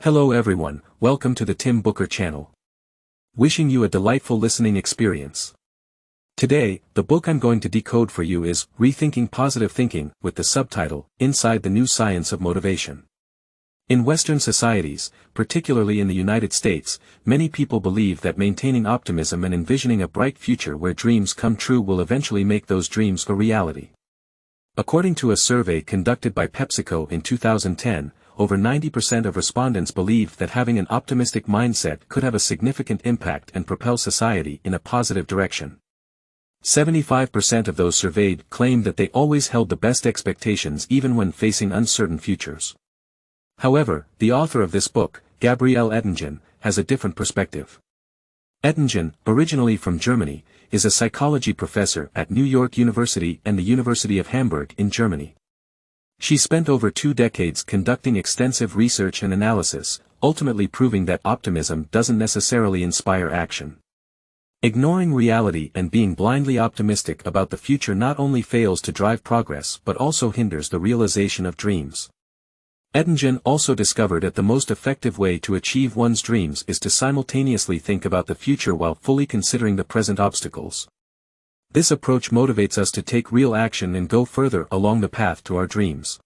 Hello everyone, welcome to the Tim Booker channel. Wishing you a delightful listening experience. Today, the book I'm going to decode for you is Rethinking Positive Thinking with the subtitle, Inside the New Science of Motivation. In Western societies, particularly in the United States, many people believe that maintaining optimism and envisioning a bright future where dreams come true will eventually make those dreams a reality. According to a survey conducted by PepsiCo in 2010, over 90% of respondents believed that having an optimistic mindset could have a significant impact and propel society in a positive direction. 75% of those surveyed claimed that they always held the best expectations even when facing uncertain futures. However, the author of this book, Gabriele Oettingen, has a different perspective. Oettingen, originally from Germany, is a psychology professor at New York University and the University of Hamburg in Germany. She spent over 2 decades conducting extensive research and analysis, ultimately proving that optimism doesn't necessarily inspire action. Ignoring reality and being blindly optimistic about the future not only fails to drive progress but also hinders the realization of dreams. Oettingen also discovered that the most effective way to achieve one's dreams is to simultaneously think about the future while fully considering the present obstacles. This approach motivates us to take real action and go further along the path to our dreams.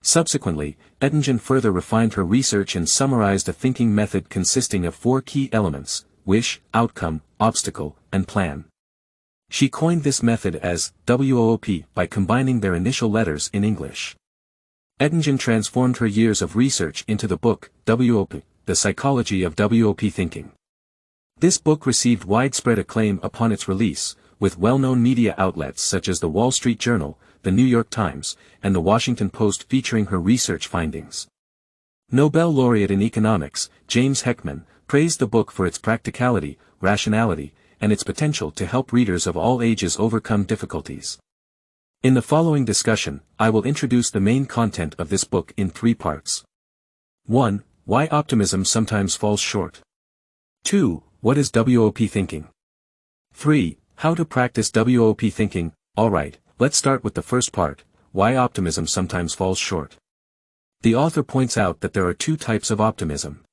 Subsequently, Oettingen further refined her research and summarized a thinking method consisting of 4 key elements: wish, outcome, obstacle, and plan. She coined this method as WOOP by combining their initial letters in English. Oettingen transformed her years of research into the book, WOOP, The Psychology of WOP Thinking. This book received widespread acclaim upon its release, with well-known media outlets such as the Wall Street Journal, the New York Times, and the Washington Post featuring her research findings. Nobel laureate in economics, James Heckman, praised the book for its practicality, rationality, and its potential to help readers of all ages overcome difficulties. In the following discussion, I will introduce the main content of this book in 3 parts. 1. Why optimism sometimes falls short. 2. What is WOP thinking? 3. How to practice WOP thinking. Alright, let's start with the first part, why optimism sometimes falls short. The author points out that there are 2 types of optimism.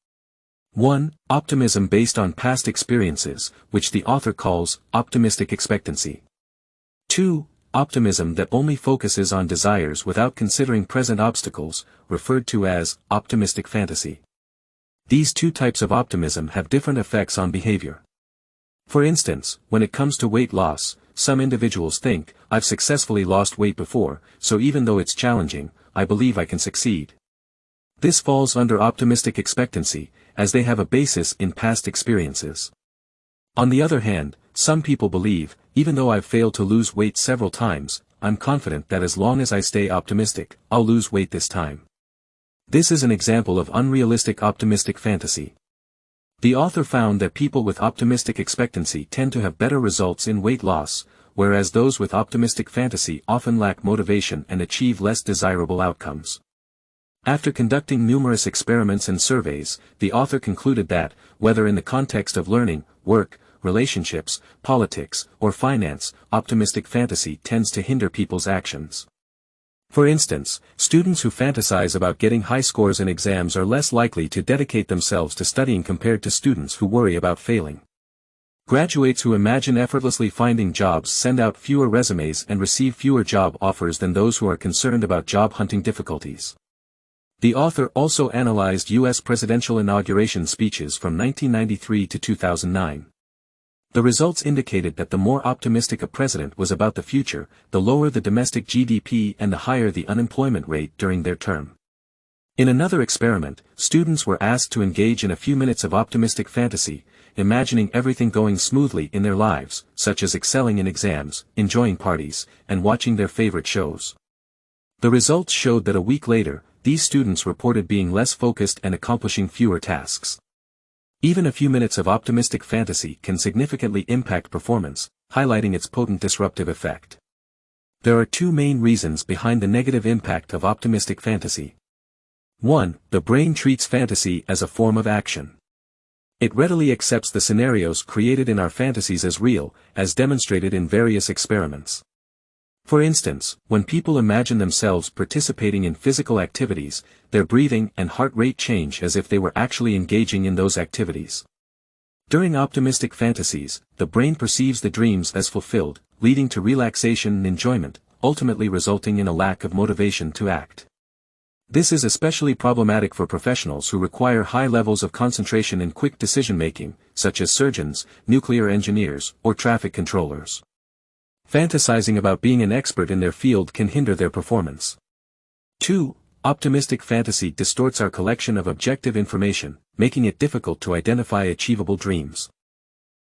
1. Optimism based on past experiences, which the author calls optimistic expectancy. 2. Optimism that only focuses on desires without considering present obstacles, referred to as optimistic fantasy. These 2 types of optimism have different effects on behavior. For instance, when it comes to weight loss, some individuals think, I've successfully lost weight before, so even though it's challenging, I believe I can succeed. This falls under optimistic expectancy, as they have a basis in past experiences. On the other hand, some people believe, even though I've failed to lose weight several times, I'm confident that as long as I stay optimistic, I'll lose weight this time. This is an example of unrealistic optimistic fantasy. The author found that people with optimistic expectancy tend to have better results in weight loss, whereas those with optimistic fantasy often lack motivation and achieve less desirable outcomes. After conducting numerous experiments and surveys, the author concluded that, whether in the context of learning, work, relationships, politics, or finance, optimistic fantasy tends to hinder people's actions. For instance, students who fantasize about getting high scores in exams are less likely to dedicate themselves to studying compared to students who worry about failing. Graduates who imagine effortlessly finding jobs send out fewer resumes and receive fewer job offers than those who are concerned about job hunting difficulties. The author also analyzed U.S. presidential inauguration speeches from 1993 to 2009. The results indicated that the more optimistic a president was about the future, the lower the domestic GDP and the higher the unemployment rate during their term. In another experiment, students were asked to engage in a few minutes of optimistic fantasy, imagining everything going smoothly in their lives, such as excelling in exams, enjoying parties, and watching their favorite shows. The results showed that a week later, these students reported being less focused and accomplishing fewer tasks. Even a few minutes of optimistic fantasy can significantly impact performance, highlighting its potent disruptive effect. There are 2 main reasons behind the negative impact of optimistic fantasy. 1. The brain treats fantasy as a form of action. It readily accepts the scenarios created in our fantasies as real, as demonstrated in various experiments. For instance, when people imagine themselves participating in physical activities, their breathing and heart rate change as if they were actually engaging in those activities. During optimistic fantasies, the brain perceives the dreams as fulfilled, leading to relaxation and enjoyment, ultimately resulting in a lack of motivation to act. This is especially problematic for professionals who require high levels of concentration and quick decision-making, such as surgeons, nuclear engineers, or traffic controllers. Fantasizing about being an expert in their field can hinder their performance. 2. Optimistic fantasy distorts our collection of objective information, making it difficult to identify achievable dreams.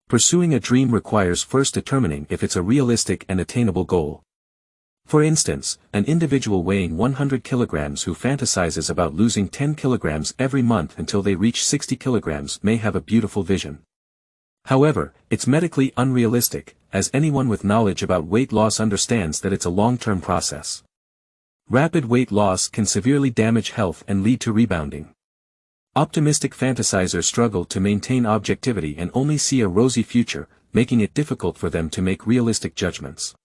Pursuing a dream requires first determining if it's a realistic and attainable goal. For instance, an individual weighing 100 kilograms who fantasizes about losing 10 kilograms every month until they reach 60 kilograms may have a beautiful vision. However, it's medically unrealistic, as anyone with knowledge about weight loss understands that it's a long-term process. Rapid weight loss can severely damage health and lead to rebounding. Optimistic fantasizers struggle to maintain objectivity and only see a rosy future, making it difficult for them to make realistic judgments.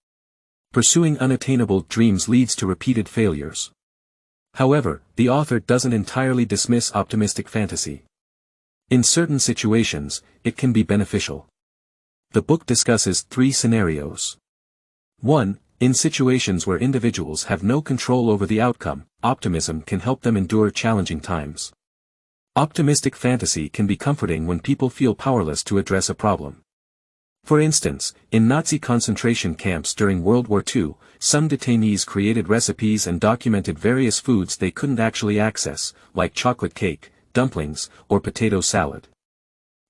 Pursuing unattainable dreams leads to repeated failures. However, the author doesn't entirely dismiss optimistic fantasy. In certain situations, it can be beneficial. The book discusses 3 scenarios. 1. In situations where individuals have no control over the outcome, optimism can help them endure challenging times. Optimistic fantasy can be comforting when people feel powerless to address a problem. For instance, in Nazi concentration camps during World War II, some detainees created recipes and documented various foods they couldn't actually access, like chocolate cake, dumplings, or potato salad.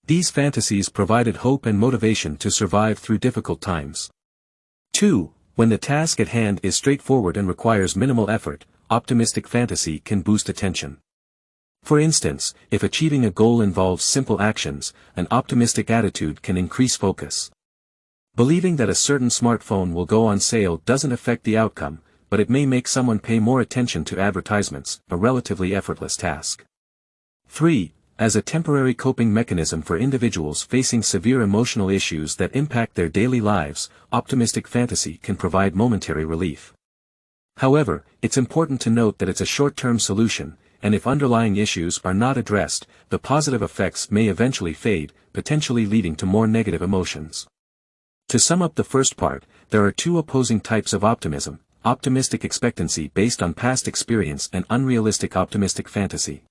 These fantasies provided hope and motivation to survive through difficult times. 2. When the task at hand is straightforward and requires minimal effort, optimistic fantasy can boost attention. For instance, if achieving a goal involves simple actions, an optimistic attitude can increase focus. Believing that a certain smartphone will go on sale doesn't affect the outcome, but it may make someone pay more attention to advertisements, a relatively effortless task. 3. As a temporary coping mechanism for individuals facing severe emotional issues that impact their daily lives, optimistic fantasy can provide momentary relief. However, it's important to note that it's a short-term solution, and if underlying issues are not addressed, the positive effects may eventually fade, potentially leading to more negative emotions. To sum up the first part, there are 2 opposing types of optimism: optimistic expectancy based on past experience and unrealistic optimistic fantasy.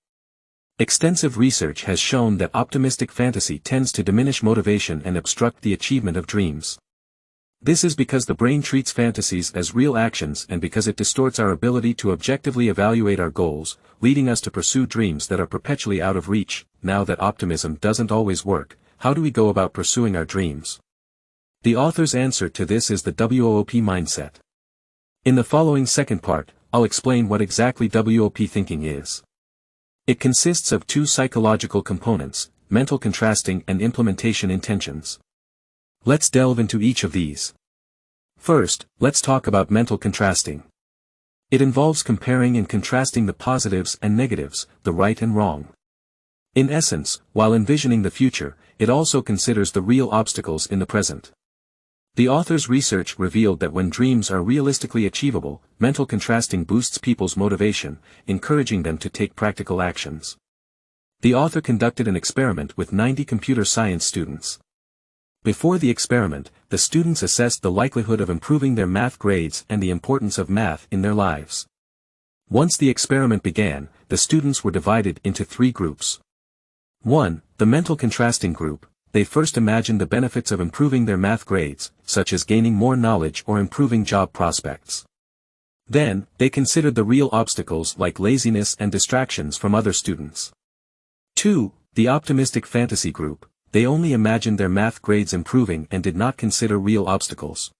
Extensive research has shown that optimistic fantasy tends to diminish motivation and obstruct the achievement of dreams. This is because the brain treats fantasies as real actions and because it distorts our ability to objectively evaluate our goals, leading us to pursue dreams that are perpetually out of reach. Now that optimism doesn't always work, how do we go about pursuing our dreams? The author's answer to this is the WOOP mindset. In the following second part, I'll explain what exactly WOP thinking is. It consists of 2 psychological components: mental contrasting and implementation intentions. Let's delve into each of these. First, let's talk about mental contrasting. It involves comparing and contrasting the positives and negatives, the right and wrong. In essence, while envisioning the future, it also considers the real obstacles in the present. The author's research revealed that when dreams are realistically achievable, mental contrasting boosts people's motivation, encouraging them to take practical actions. The author conducted an experiment with 90 computer science students. Before the experiment, the students assessed the likelihood of improving their math grades and the importance of math in their lives. Once the experiment began, the students were divided into 3 groups. 1. The mental contrasting group. They first imagined the benefits of improving their math grades, such as gaining more knowledge or improving job prospects. Then, they considered the real obstacles like laziness and distractions from other students. 2. The optimistic fantasy group. They only imagined their math grades improving and did not consider real obstacles.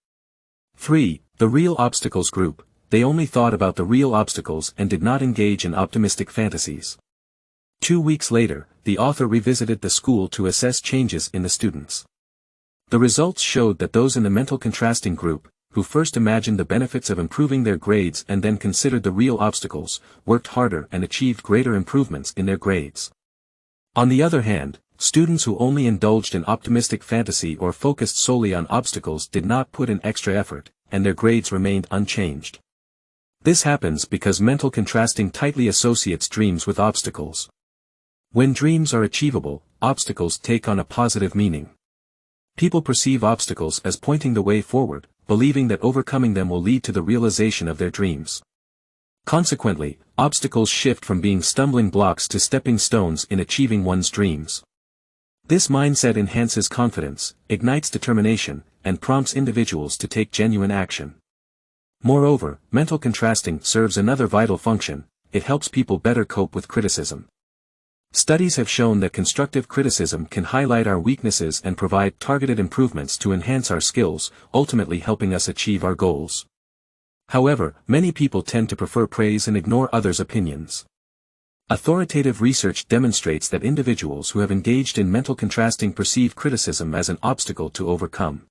3. The real obstacles group. They only thought about the real obstacles and did not engage in optimistic fantasies. 2 weeks later, the author revisited the school to assess changes in the students. The results showed that those in the mental contrasting group, who first imagined the benefits of improving their grades and then considered the real obstacles, worked harder and achieved greater improvements in their grades. On the other hand, students who only indulged in optimistic fantasy or focused solely on obstacles did not put in extra effort, and their grades remained unchanged. This happens because mental contrasting tightly associates dreams with obstacles. When dreams are achievable, obstacles take on a positive meaning. People perceive obstacles as pointing the way forward, believing that overcoming them will lead to the realization of their dreams. Consequently, obstacles shift from being stumbling blocks to stepping stones in achieving one's dreams. This mindset enhances confidence, ignites determination, and prompts individuals to take genuine action. Moreover, mental contrasting serves another vital function: it helps people better cope with criticism. Studies have shown that constructive criticism can highlight our weaknesses and provide targeted improvements to enhance our skills, ultimately helping us achieve our goals. However, many people tend to prefer praise and ignore others' opinions. Authoritative research demonstrates that individuals who have engaged in mental contrasting perceive criticism as an obstacle to overcome.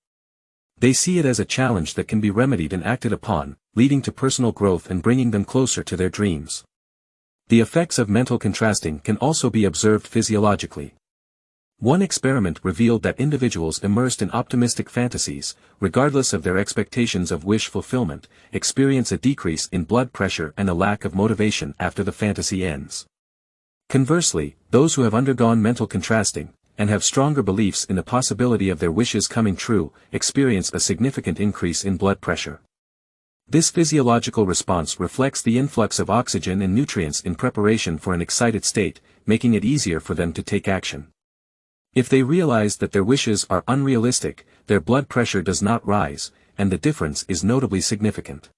They see it as a challenge that can be remedied and acted upon, leading to personal growth and bringing them closer to their dreams. The effects of mental contrasting can also be observed physiologically. One experiment revealed that individuals immersed in optimistic fantasies, regardless of their expectations of wish fulfillment, experience a decrease in blood pressure and a lack of motivation after the fantasy ends. Conversely, those who have undergone mental contrasting, and have stronger beliefs in the possibility of their wishes coming true, experience a significant increase in blood pressure. This physiological response reflects the influx of oxygen and nutrients in preparation for an excited state, making it easier for them to take action. If they realize that their wishes are unrealistic, their blood pressure does not rise, and the difference is notably significant.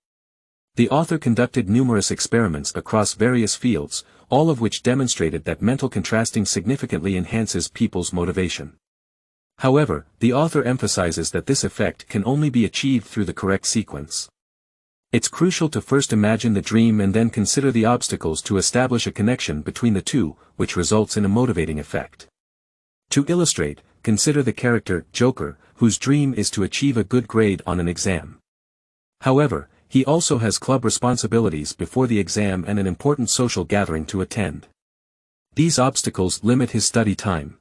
The author conducted numerous experiments across various fields, all of which demonstrated that mental contrasting significantly enhances people's motivation. However, the author emphasizes that this effect can only be achieved through the correct sequence. It's crucial to first imagine the dream and then consider the obstacles to establish a connection between the two, which results in a motivating effect. To illustrate, consider the character, Joker, whose dream is to achieve a good grade on an exam. However, he also has club responsibilities before the exam and an important social gathering to attend. These obstacles limit his study time.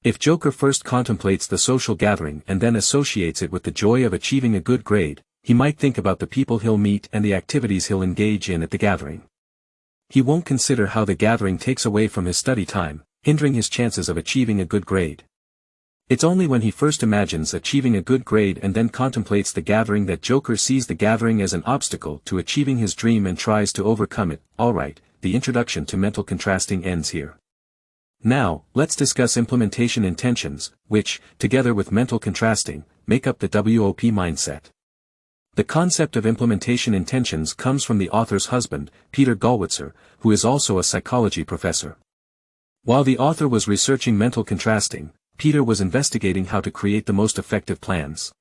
If Joker first contemplates the social gathering and then associates it with the joy of achieving a good grade, he might think about the people he'll meet and the activities he'll engage in at the gathering. He won't consider how the gathering takes away from his study time, hindering his chances of achieving a good grade. It's only when he first imagines achieving a good grade and then contemplates the gathering that Joker sees the gathering as an obstacle to achieving his dream and tries to overcome it. Alright, the introduction to mental contrasting ends here. Now, let's discuss implementation intentions, which, together with mental contrasting, make up the WOP mindset. The concept of implementation intentions comes from the author's husband, Peter Gallwitzer, who is also a psychology professor. While the author was researching mental contrasting, Peter was investigating how to create the most effective plans.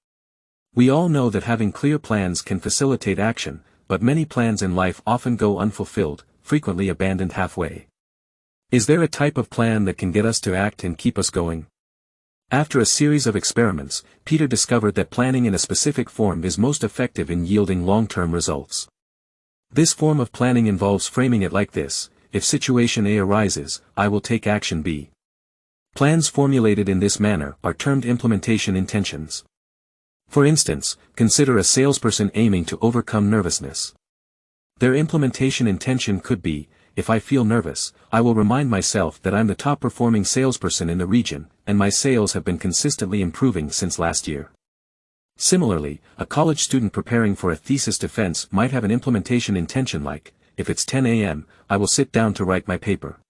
We all know that having clear plans can facilitate action, but many plans in life often go unfulfilled, frequently abandoned halfway. Is there a type of plan that can get us to act and keep us going? After a series of experiments, Peter discovered that planning in a specific form is most effective in yielding long-term results. This form of planning involves framing it like this: if situation A arises, I will take action B. Plans formulated in this manner are termed implementation intentions. For instance, consider a salesperson aiming to overcome nervousness. Their implementation intention could be, if I feel nervous, I will remind myself that I'm the top performing salesperson in the region, and my sales have been consistently improving since last year. Similarly, a college student preparing for a thesis defense might have an implementation intention like, if it's 10 a.m., I will sit down to write my paper.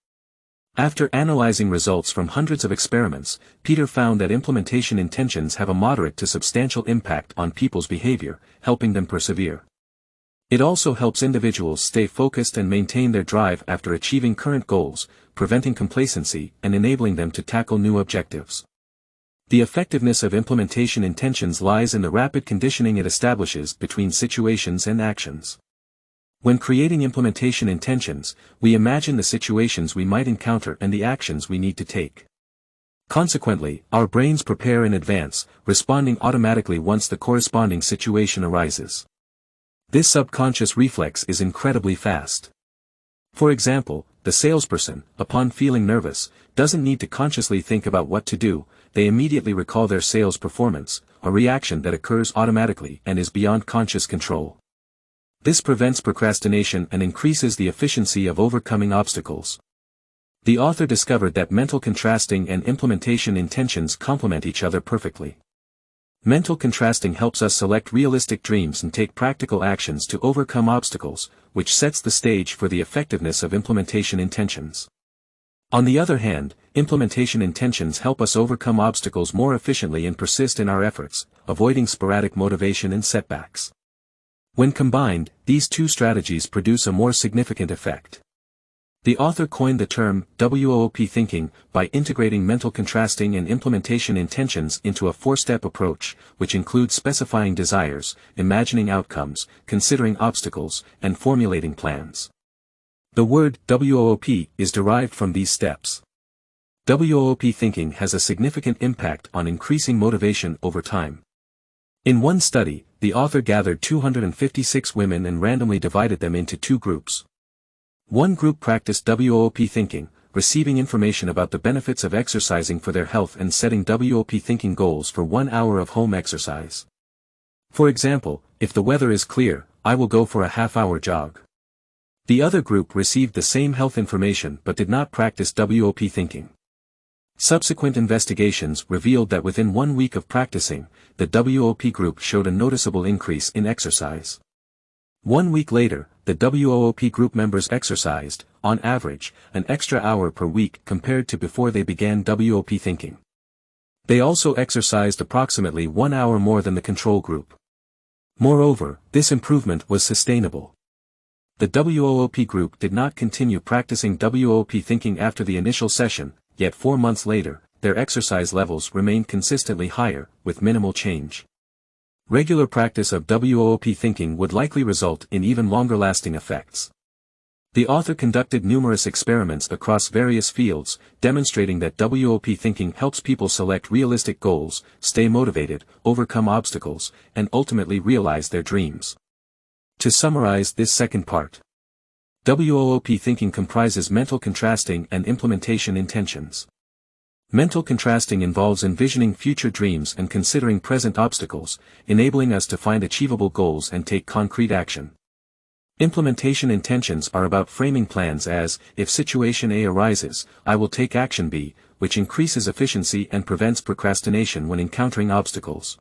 After analyzing results from hundreds of experiments, Peter found that implementation intentions have a moderate to substantial impact on people's behavior, helping them persevere. It also helps individuals stay focused and maintain their drive after achieving current goals, preventing complacency and enabling them to tackle new objectives. The effectiveness of implementation intentions lies in the rapid conditioning it establishes between situations and actions. When creating implementation intentions, we imagine the situations we might encounter and the actions we need to take. Consequently, our brains prepare in advance, responding automatically once the corresponding situation arises. This subconscious reflex is incredibly fast. For example, the salesperson, upon feeling nervous, doesn't need to consciously think about what to do, they immediately recall their sales performance, a reaction that occurs automatically and is beyond conscious control. This prevents procrastination and increases the efficiency of overcoming obstacles. The author discovered that mental contrasting and implementation intentions complement each other perfectly. Mental contrasting helps us select realistic dreams and take practical actions to overcome obstacles, which sets the stage for the effectiveness of implementation intentions. On the other hand, implementation intentions help us overcome obstacles more efficiently and persist in our efforts, avoiding sporadic motivation and setbacks. When combined, these two strategies produce a more significant effect. The author coined the term WOOP thinking by integrating mental contrasting and implementation intentions into a four-step approach, which includes specifying desires, imagining outcomes, considering obstacles, and formulating plans. The word WOOP is derived from these steps. WOOP thinking has a significant impact on increasing motivation over time. In one study, the author gathered 256 women and randomly divided them into two groups. One group practiced WOOP thinking, receiving information about the benefits of exercising for their health and setting WOOP thinking goals for 1 hour of home exercise. For example, if the weather is clear, I will go for a half-hour jog. The other group received the same health information but did not practice WOOP thinking. Subsequent investigations revealed that within 1 week of practicing, the WOOP group showed a noticeable increase in exercise. 1 week later, the WOOP group members exercised, on average, an extra hour per week compared to before they began WOOP thinking. They also exercised approximately 1 hour more than the control group. Moreover, this improvement was sustainable. The WOOP group did not continue practicing WOOP thinking after the initial session, yet 4 months later, their exercise levels remained consistently higher, with minimal change. Regular practice of WOOP thinking would likely result in even longer-lasting effects. The author conducted numerous experiments across various fields, demonstrating that WOOP thinking helps people select realistic goals, stay motivated, overcome obstacles, and ultimately realize their dreams. To summarize this second part, WOOP thinking comprises mental contrasting and implementation intentions. Mental contrasting involves envisioning future dreams and considering present obstacles, enabling us to find achievable goals and take concrete action. Implementation intentions are about framing plans as, if situation A arises, I will take action B, which increases efficiency and prevents procrastination when encountering obstacles.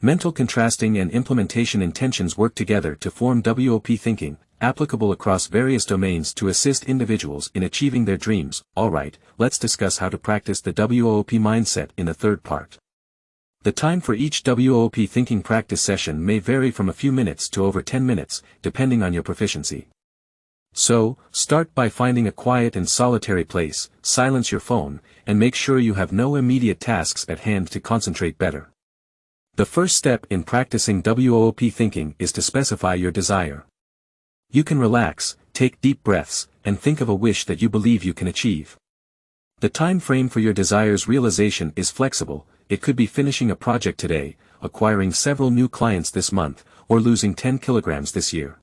Mental contrasting and implementation intentions work together to form WOOP thinking, applicable across various domains to assist individuals in achieving their dreams. Alright, let's discuss how to practice the WOOP mindset in the third part. The time for each WOOP thinking practice session may vary from a few minutes to over 10 minutes, depending on your proficiency. So, start by finding a quiet and solitary place, silence your phone, and make sure you have no immediate tasks at hand to concentrate better. The first step in practicing WOOP thinking is to specify your desire. You can relax, take deep breaths, and think of a wish that you believe you can achieve. The time frame for your desire's realization is flexible. It could be finishing a project today, acquiring several new clients this month, or losing 10 kilograms this year.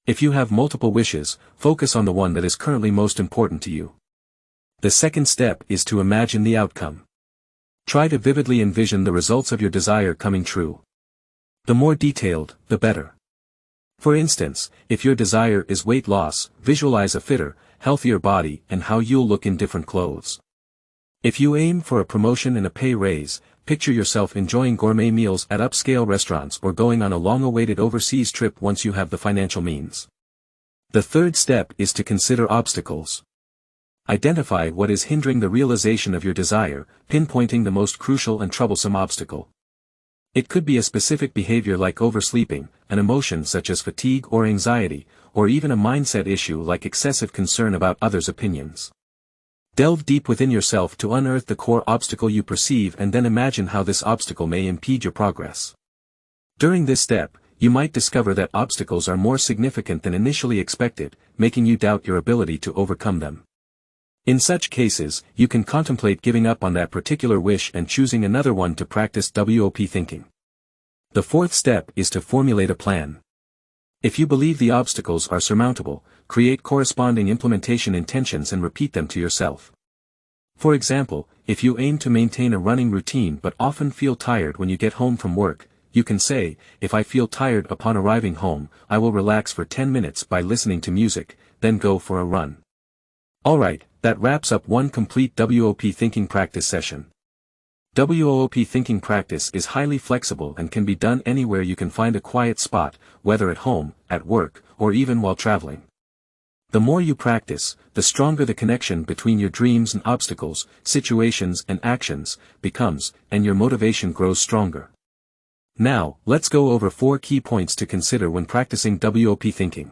If you have multiple wishes, focus on the one that is currently most important to you. The second step is to imagine the outcome. Try to vividly envision the results of your desire coming true. The more detailed, the better. For instance, if your desire is weight loss, visualize a fitter, healthier body and how you'll look in different clothes. If you aim for a promotion and a pay raise, picture yourself enjoying gourmet meals at upscale restaurants or going on a long-awaited overseas trip once you have the financial means. The third step is to consider obstacles. Identify what is hindering the realization of your desire, pinpointing the most crucial and troublesome obstacle. It could be a specific behavior like oversleeping, an emotion such as fatigue or anxiety, or even a mindset issue like excessive concern about others' opinions. Delve deep within yourself to unearth the core obstacle you perceive and then imagine how this obstacle may impede your progress. During this step, you might discover that obstacles are more significant than initially expected, making you doubt your ability to overcome them. In such cases, you can contemplate giving up on that particular wish and choosing another one to practice WOOP thinking. The fourth step is to formulate a plan. If you believe the obstacles are surmountable, create corresponding implementation intentions and repeat them to yourself. For example, if you aim to maintain a running routine but often feel tired when you get home from work, you can say, if I feel tired upon arriving home, I will relax for 10 minutes by listening to music, then go for a run. Alright, that wraps up one complete WOP thinking practice session. WOP thinking practice is highly flexible and can be done anywhere you can find a quiet spot, whether at home, at work, or even while traveling. The more you practice, the stronger the connection between your dreams and obstacles, situations and actions, becomes, and your motivation grows stronger. Now, let's go over 4 key points to consider when practicing WOP thinking.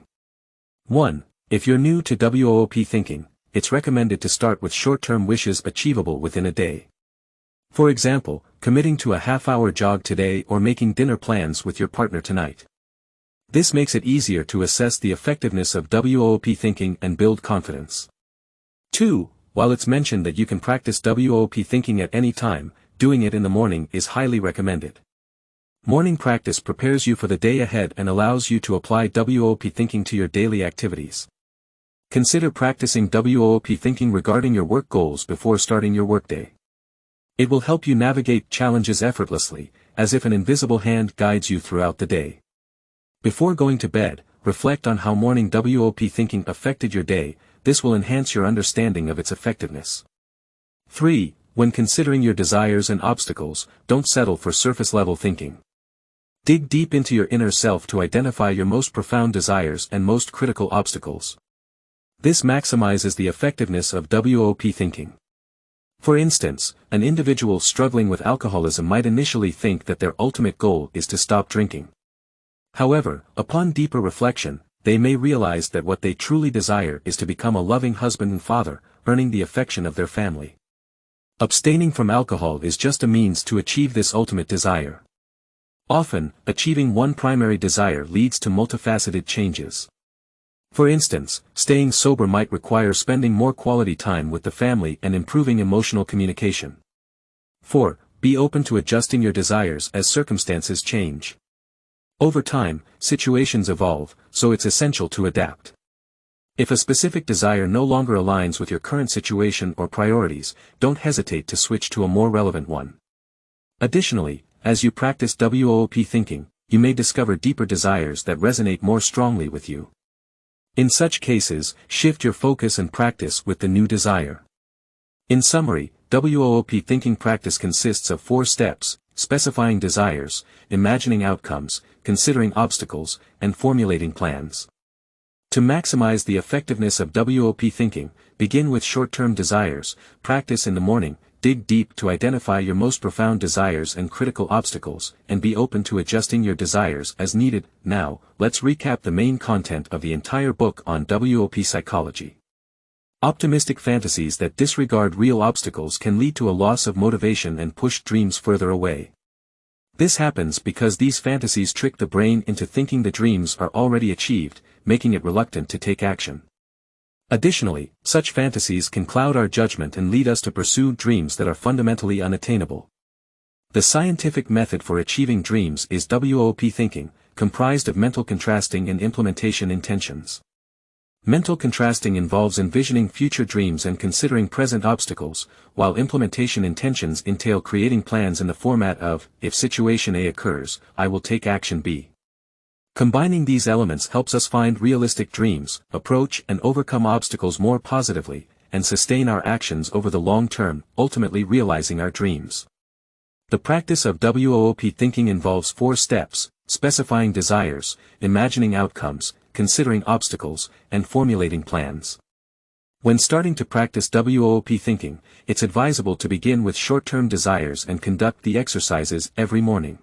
1. If you're new to WOP thinking, it's recommended to start with short-term wishes achievable within a day. For example, committing to a half-hour jog today or making dinner plans with your partner tonight. This makes it easier to assess the effectiveness of WOP thinking and build confidence. 2. While it's mentioned that you can practice WOP thinking at any time, doing it in the morning is highly recommended. Morning practice prepares you for the day ahead and allows you to apply WOP thinking to your daily activities. Consider practicing WOP thinking regarding your work goals before starting your workday. It will help you navigate challenges effortlessly, as if an invisible hand guides you throughout the day. Before going to bed, reflect on how morning WOP thinking affected your day. This will enhance your understanding of its effectiveness. 3. When considering your desires and obstacles, don't settle for surface-level thinking. Dig deep into your inner self to identify your most profound desires and most critical obstacles. This maximizes the effectiveness of WOP thinking. For instance, an individual struggling with alcoholism might initially think that their ultimate goal is to stop drinking. However, upon deeper reflection, they may realize that what they truly desire is to become a loving husband and father, earning the affection of their family. Abstaining from alcohol is just a means to achieve this ultimate desire. Often, achieving one primary desire leads to multifaceted changes. For instance, staying sober might require spending more quality time with the family and improving emotional communication. 4. Be open to adjusting your desires as circumstances change. Over time, situations evolve, so it's essential to adapt. If a specific desire no longer aligns with your current situation or priorities, don't hesitate to switch to a more relevant one. Additionally, as you practice WOP thinking, you may discover deeper desires that resonate more strongly with you. In such cases, shift your focus and practice with the new desire. In summary, WOP thinking practice consists of 4 steps: specifying desires, imagining outcomes, considering obstacles, and formulating plans. To maximize the effectiveness of WOP thinking, begin with short-term desires, practice in the morning, dig deep to identify your most profound desires and critical obstacles, and be open to adjusting your desires as needed. Now, let's recap the main content of the entire book on WOP psychology. Optimistic fantasies that disregard real obstacles can lead to a loss of motivation and push dreams further away. This happens because these fantasies trick the brain into thinking the dreams are already achieved, making it reluctant to take action. Additionally, such fantasies can cloud our judgment and lead us to pursue dreams that are fundamentally unattainable. The scientific method for achieving dreams is WOP thinking, comprised of mental contrasting and implementation intentions. Mental contrasting involves envisioning future dreams and considering present obstacles, while implementation intentions entail creating plans in the format of, if situation A occurs, I will take action B. Combining these elements helps us find realistic dreams, approach and overcome obstacles more positively, and sustain our actions over the long term, ultimately realizing our dreams. The practice of WOP thinking involves 4 steps: specifying desires, imagining outcomes, considering obstacles, and formulating plans. When starting to practice WOP thinking, it's advisable to begin with short-term desires and conduct the exercises every morning.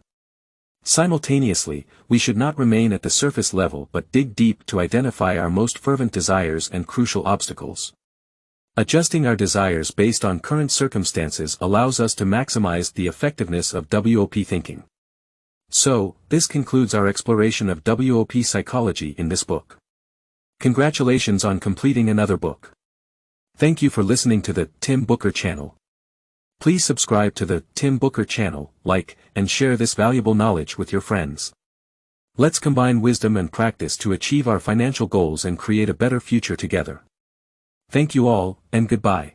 Simultaneously, we should not remain at the surface level but dig deep to identify our most fervent desires and crucial obstacles. Adjusting our desires based on current circumstances allows us to maximize the effectiveness of WOP thinking. So, this concludes our exploration of WOP psychology in this book. Congratulations on completing another book. Thank you for listening to the Tim Booker channel. Please subscribe to the Tim Booker channel, like, and share this valuable knowledge with your friends. Let's combine wisdom and practice to achieve our financial goals and create a better future together. Thank you all, and goodbye.